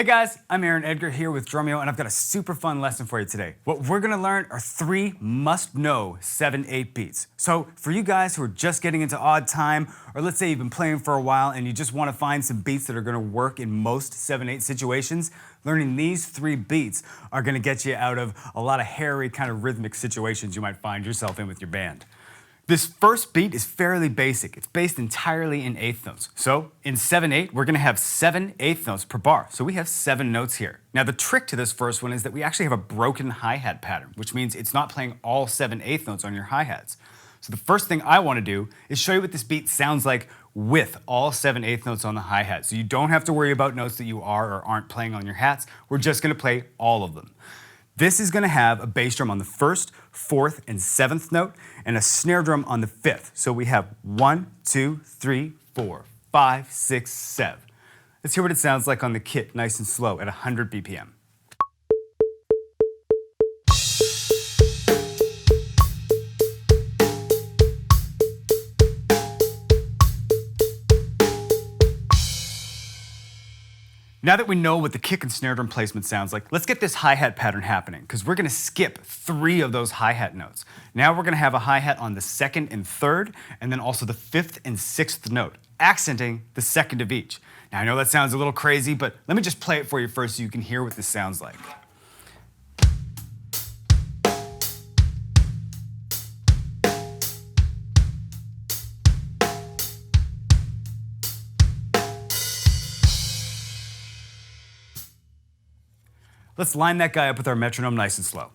Hey guys, I'm Edgar here with Drumeo, and I've got a super fun lesson for you today. What we're gonna learn are 3 must-know 7/8 beats. So for you guys who are just getting into odd time, or let's say you've been playing for a while and you just wanna find some beats that are gonna work in most 7/8 situations, learning these 3 beats are gonna get you out of a lot of hairy kind of rhythmic situations you might find yourself in with your band. This first beat is fairly basic. It's based entirely in eighth notes. So in 7/8, we're gonna have 7 eighth notes per bar. So we have 7 notes here. Now the trick to this first one is that we actually have a broken hi-hat pattern, which means it's not playing all 7 eighth notes on your hi-hats. So the first thing I wanna do is show you what this beat sounds like with all 7 eighth notes on the hi-hat. So you don't have to worry about notes that you are or aren't playing on your hats. We're just gonna play all of them. This is gonna have a bass drum on the 1st, 4th, and 7th note, and a snare drum on the 5th. So we have 1, 2, 3, 4, 5, 6, 7. Let's hear what it sounds like on the kit, nice and slow at 100 BPM. Now that we know what the kick and snare drum placement sounds like, let's get this hi-hat pattern happening, because we're gonna skip 3 of those hi-hat notes. Now we're gonna have a hi-hat on the 2nd and 3rd, and then also the 5th and 6th note, accenting the 2nd of each. Now I know that sounds a little crazy, but let me just play it for you first so you can hear what this sounds like. Let's line that guy up with our metronome nice and slow.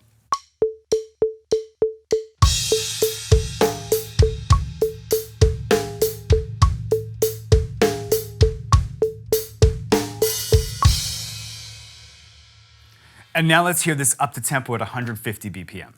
And now let's hear this up to tempo at 150 BPM.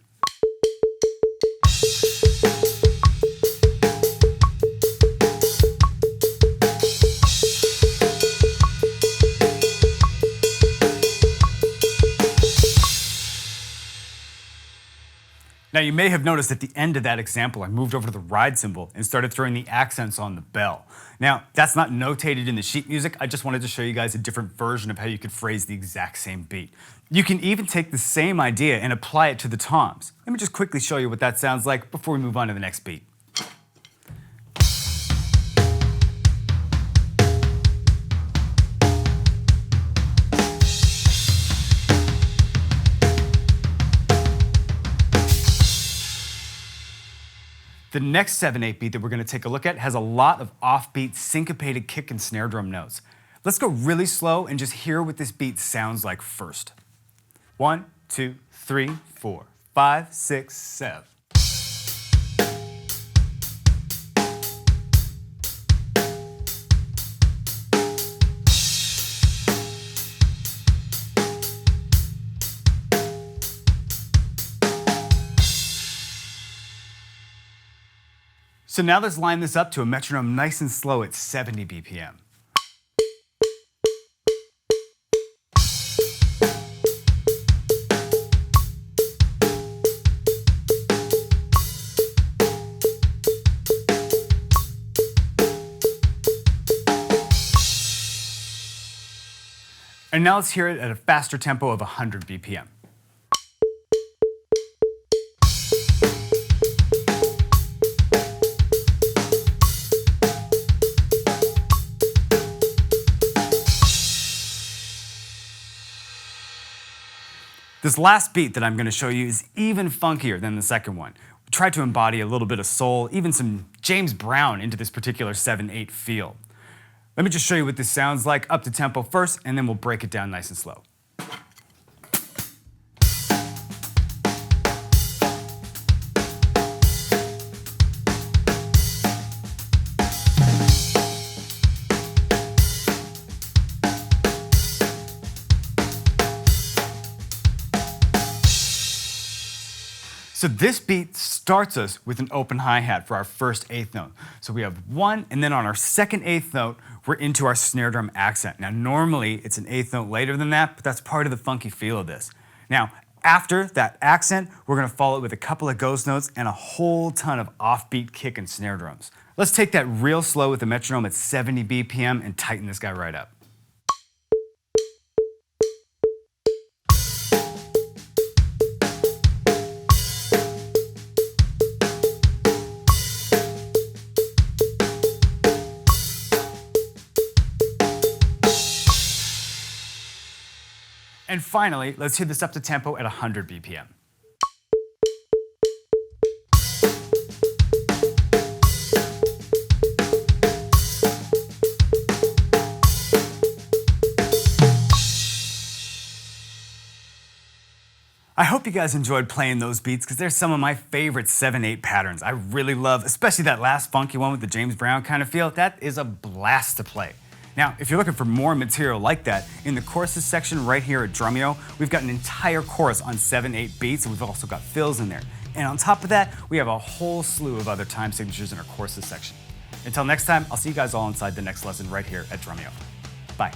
Now you may have noticed at the end of that example, I moved over to the ride cymbal and started throwing the accents on the bell. Now, that's not notated in the sheet music. I just wanted to show you guys a different version of how you could phrase the exact same beat. You can even take the same idea and apply it to the toms. Let me just quickly show you what that sounds like before we move on to the next beat. The next 7/8 beat that we're gonna take a look at has a lot of offbeat, syncopated kick and snare drum notes. Let's go really slow and just hear what this beat sounds like first. 1, 2, 3, 4, 5, 6, 7. So now let's line this up to a metronome nice and slow at 70 BPM. And now let's hear it at a faster tempo of 100 BPM. This last beat that I'm going to show you is even funkier than the second one. We tried to embody a little bit of soul, even some James Brown into this particular 7/8 feel. Let me just show you what this sounds like up to tempo first, and then we'll break it down nice and slow. So this beat starts us with an open hi-hat for our first eighth note. So we have 1, and then on our second eighth note, we're into our snare drum accent. Now normally it's an eighth note later than that, but that's part of the funky feel of this. Now after that accent, we're gonna follow it with a couple of ghost notes and a whole ton of offbeat kick and snare drums. Let's take that real slow with the metronome at 70 BPM and tighten this guy right up. And finally, let's hit this up to tempo at 100 BPM. I hope you guys enjoyed playing those beats because they're some of my favorite 7/8 patterns. I really love, especially that last funky one with the James Brown kind of feel. That is a blast to play. Now, if you're looking for more material like that, in the choruses section right here at Drumeo, we've got an entire chorus on 7/8 beats, and we've also got fills in there. And on top of that, we have a whole slew of other time signatures in our choruses section. Until next time, I'll see you guys all inside the next lesson right here at Drumeo. Bye.